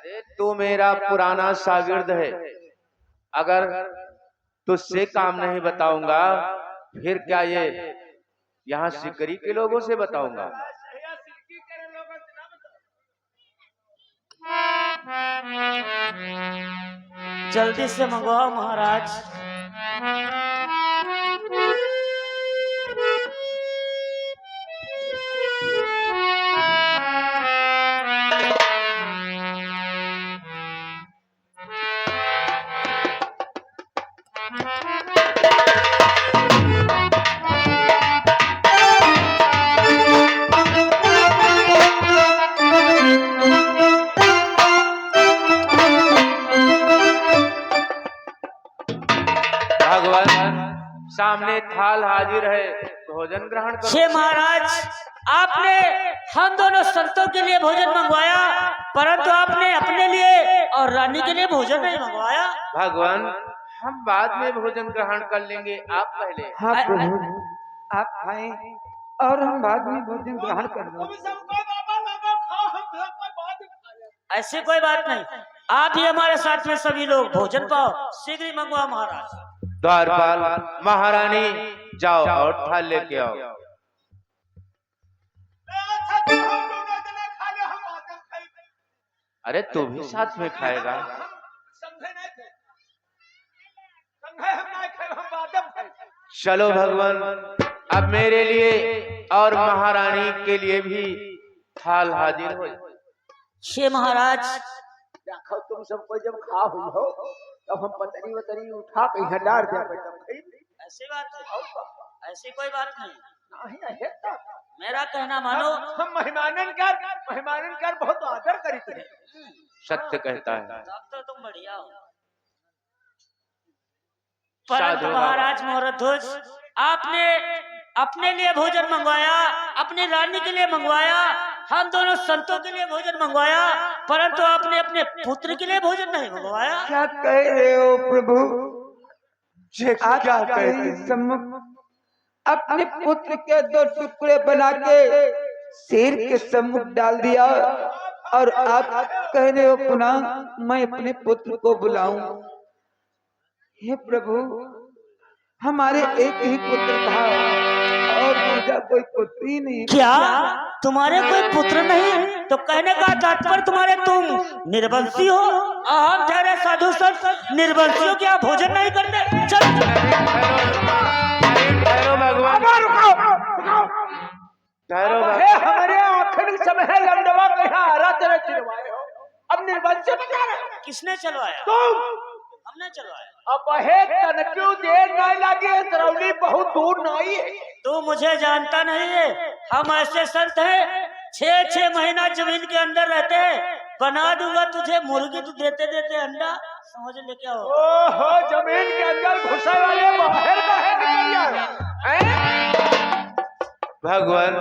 अरे तू मेरा पुराना शागिर्द है, अगर तुझसे काम नहीं बताऊंगा फिर क्या ये यहाँ सिकरी के लोगों से बताऊंगा। जल्दी से मंगवाओ महाराज। सामने थाल हाजिर है, भोजन ग्रहण करो। छे महाराज, आपने हम दोनों संतों के लिए भोजन मंगवाया, परंतु आपने अपने लिए और रानी के लिए भोजन नहीं मंगवाया। भगवान, हम बाद में भोजन ग्रहण कर लेंगे, आप पहले। हाँ प्रभु, आप खाएं और हम बाद में भोजन ग्रहण कर लेंगे। ऐसी कोई बात नहीं, आप ही हमारे साथ में सभी लोग भोजन पाओ। शीघ्र ही मंगवाओ महाराज। द्वारपाल, महारानी जाओ और थाल लेके आओ। अरे तू भी साथ में खाएगा? चलो भगवान, अब मेरे लिए और महारानी के लिए भी थाल हाजिर हो। छे महाराज, देखो तुम सबको जब खा हुई हो तब हम पतरी वतरी उठा के डाल दे। ऐसी बात है? ऐसी कोई बात नहीं। नहीं है तो मेरा कहना मानो। हम मेहमानन कर बहुत आदर करी थे। सत्य कहता है। तब तो तुम बढ़िया हो। परंतु महाराज मोहरध्वज, आपने अपने लिए भोजन मंगवाया, अपनी रानी के लिए मंगवाया, हम दोनों संतों के लिए भोजन मंगवाया, परंतु आपने अपने पुत्र के लिए भोजन नहीं मंगवाया। क्या कह रहे हो प्रभु? आप क्या कह रहे हो? अपने पुत्र के 2 टुकड़े बना के शेर के सम्मुख डाल दिया और आप कह रहे हो पुनः मैं अपने पुत्र को बुलाऊं। हे प्रभु, हमारे एक ही पुत्र था और दूसरा कोई पुत्र ही नहीं। क्या तुम्हारे कोई पुत्र नहीं? तो कहने का तात्पर्य तुम्हारे तुम निर्वंशी हो। हम ठहरे साधु संत निर्वंशियों क्या भोजन नहीं करते? चल ठहरो भगवान, ठहरो। हमारे आखिरी समय है लंडवा के यहाँ आ रहा तेरे चिरवाए हो। अब निर्वंश बता रहे? किसने चलवाया? तुम। हमने चलवाया। अब है तनक्यू देर नहीं लगी, तरौली बहुत दूर नहीं है। तू मुझे जानता नहीं है, हम ऐसे संत हैं 6-6 महीना जमीन के अंदर रहते हैं। बना दूंगा तुझे मुर्गी, तू देते देते अंडा। समझ ले क्या हो? ओहो, जमीन के अंदर घुसे वाले बाहर भगवान,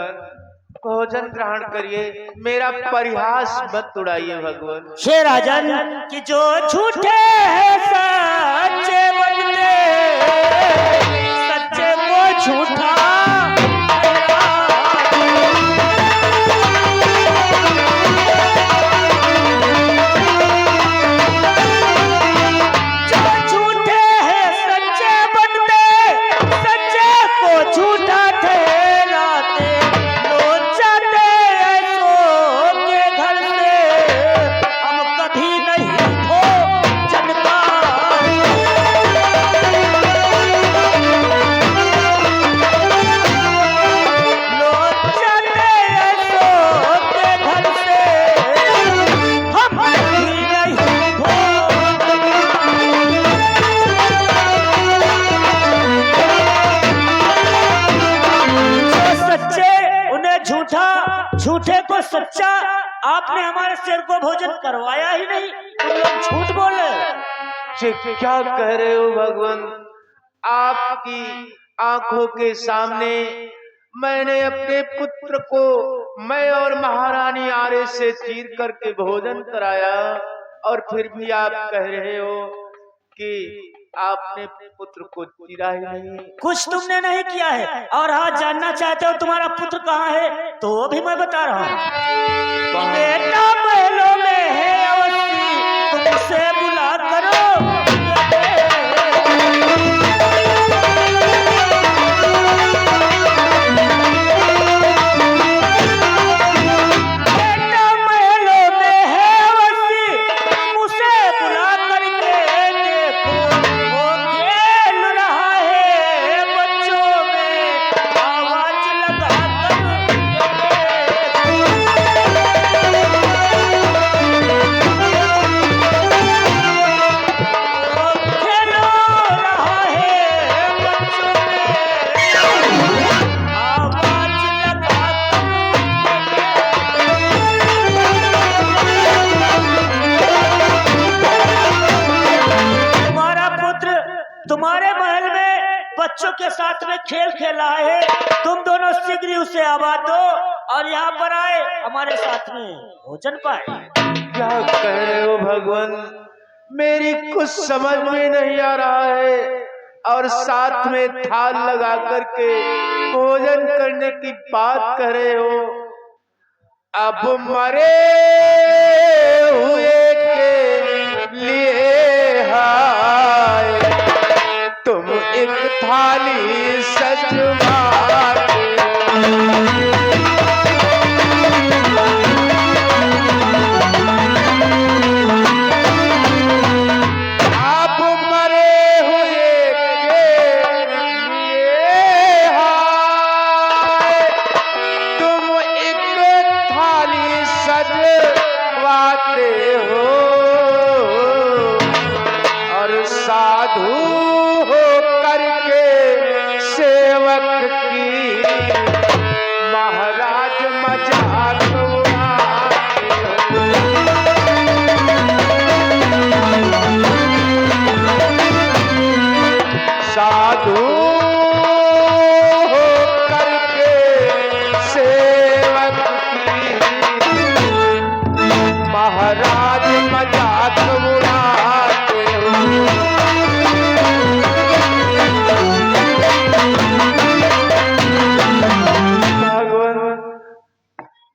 भोजन ग्रहण करिए, मेरा परिहास मत उड़ाइए भगवान। शेर राजन कि जो झूठे हैं सच्चे बनते, सच्चे को झूठा झूठे को सच्चा। आपने हमारे शेर को भोजन करवाया ही नहीं, तुम लोग झूठ बोले। क्या कह रहे हो भगवान? आपकी आंखों के सामने मैंने अपने पुत्र को मैं और महारानी आरे से चीर करके भोजन कराया और फिर भी आप कह रहे हो कि आपने पुत्र को चीरा ही नहीं। कुछ तुमने नहीं किया है और हाँ जानना चाहते हो तुम्हारा पुत्र कहाँ है, तो भी मैं बता रहा हूँ। बेटा महलों में है अवश्य साथ में खेल खेला है। तुम दोनों शीघ्र ही उसे आवाज दो और यहाँ पर आए, हमारे साथ में भोजन पाए। क्या कह रहे हो भगवान, मेरी कुछ समझ में नहीं आ रहा है। और साथ में थाल लगा करके भोजन करने की बात कर रहे हो। अब मरे हुए के लिए हाय तुम एक थाली सजवा साधु हो करके सेवक की महाराज मजाक उड़ाते साधु हो करके सेवक की महाराज मजाक उड़ाते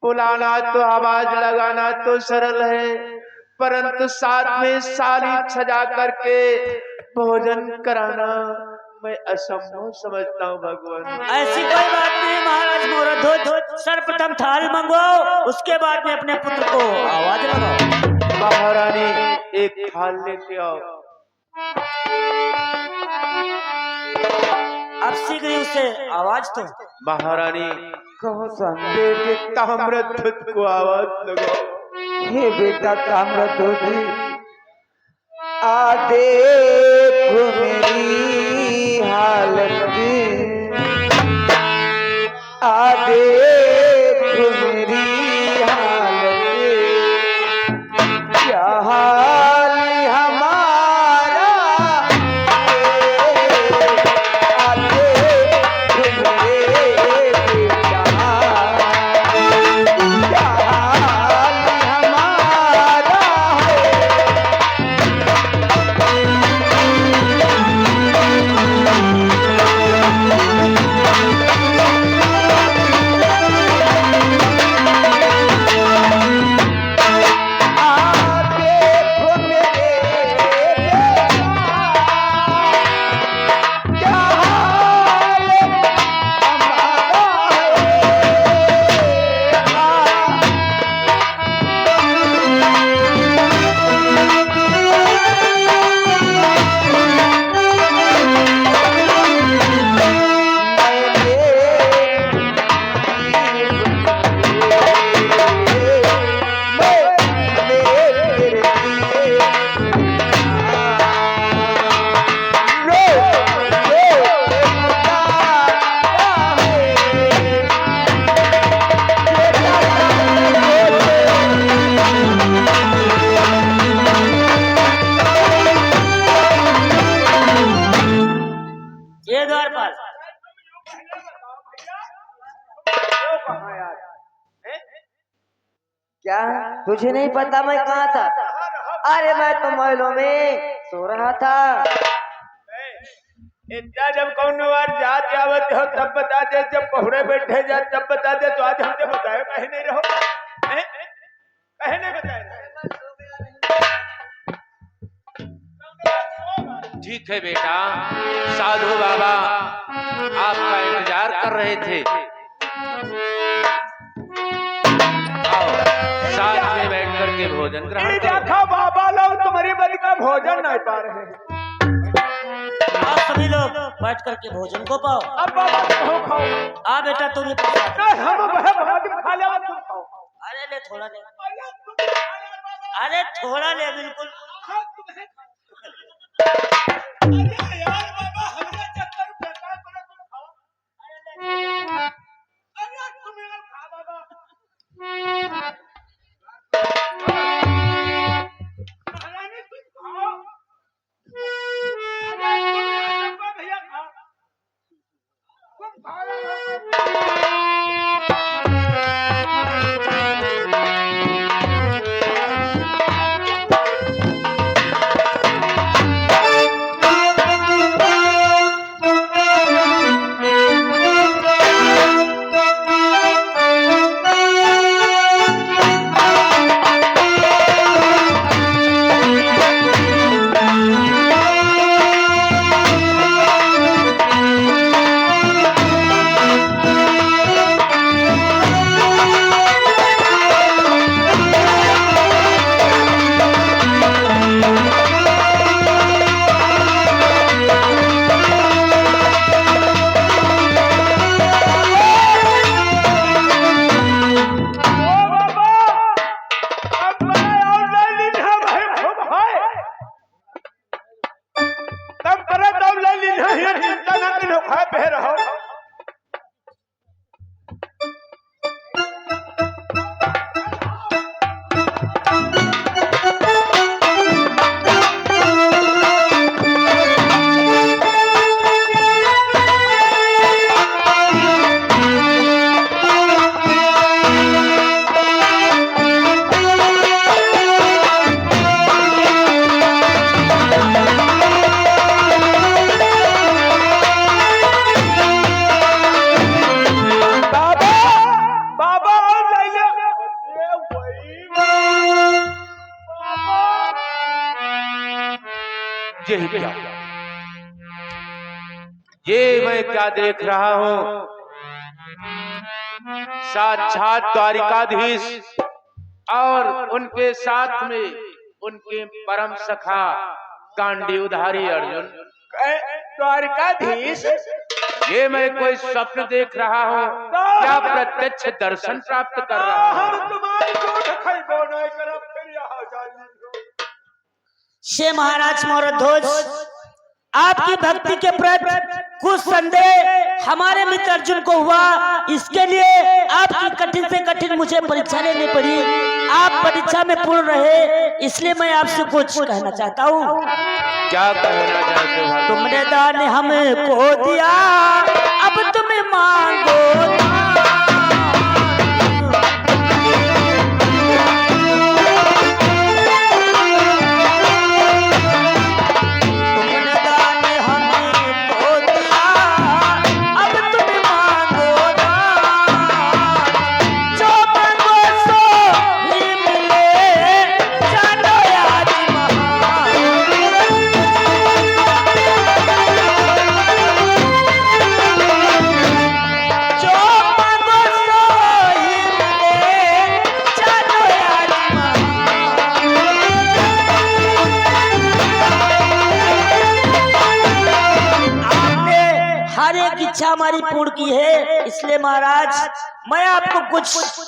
बुलाना तो आवाज लगाना तो सरल है, परंतु साथ में साली सजा करके भोजन कराना मैं असंभव समझता हूँ भगवान। ऐसी कोई बात नहीं महाराज मोरध्वज, सर्वप्रथम थाल मंगवाओ, उसके बाद में अपने पुत्र को आवाज लगाओ। महारानी एक थाल लेके आओ। अब शीघ्र ही उसे आवाज दो। महारानी कहो स्वामी। बेटे ताम्रध्वज को आवाज लगाओ। हे बेटा ताम्रध्वज, आ देखो मेरी हालत, आ देखो मेरी हालत, क्या हाल हमारा, आ देखो मेरे बेटा, क्या हाल हमारा है। क्या तुझे नहीं पता मैं कहाँ था? अरे मैं तो महलों में सो रहा था। इतना जब कौन बार जात आवत हो तब बता दे, जब पहुड़े बैठे जा तब बता दे। तो आज हमसे बताए कहे नहीं रहो, कहे नहीं बताए। ठीक है बेटा, साधु बाबा आपका इंतजार कर रहे थे। आओ साथ में बैठ करके भोजन ग्रहण करो। देखा बाबा लोग तुम्हारी बलि का भोजन नहीं पा रहे हैं। आप सभी लोग बैठ करके भोजन को पाओ। अब बाबा तुम खाओ। आ बेटा तुम हम खा ले, तुम खाओ। अरे ले थोड़ा ले, अरे थोड़ा ले बिल्कुल। अरे यार बाबा हमने चक्कर बेकार करे, तुम खाओ। अरे तुम यार खा बाबा। महारानी तुम खाओ। अरे तुम भैया खाओ। यही क्या, ये मैं क्या देख रहा हूं? साक्षात द्वारिकाधीश और उनके साथ में उनके परम सखा गांडीवधारी अर्जुन। द्वारिकाधीश, ये मैं कोई स्वप्न देख रहा हूँ क्या प्रत्यक्ष दर्शन प्राप्त कर रहा हूँ? शे महाराज मोरध्वज, आपकी भक्ति के प्रति कुछ संदेह हमारे मित्र अर्जुन को हुआ, इसके लिए आपकी कठिन से कठिन मुझे परीक्षा लेनी पड़ी। आप परीक्षा में पूर्ण रहे, इसलिए मैं आपसे कुछ कहना चाहता हूँ। क्या कहना चाहते हो? तुमने दान हमको दिया, अब तुम्हें मांगो दान। हर एक इच्छा हमारी पूर्ण की है, इसलिए महाराज मैं आपको कुछ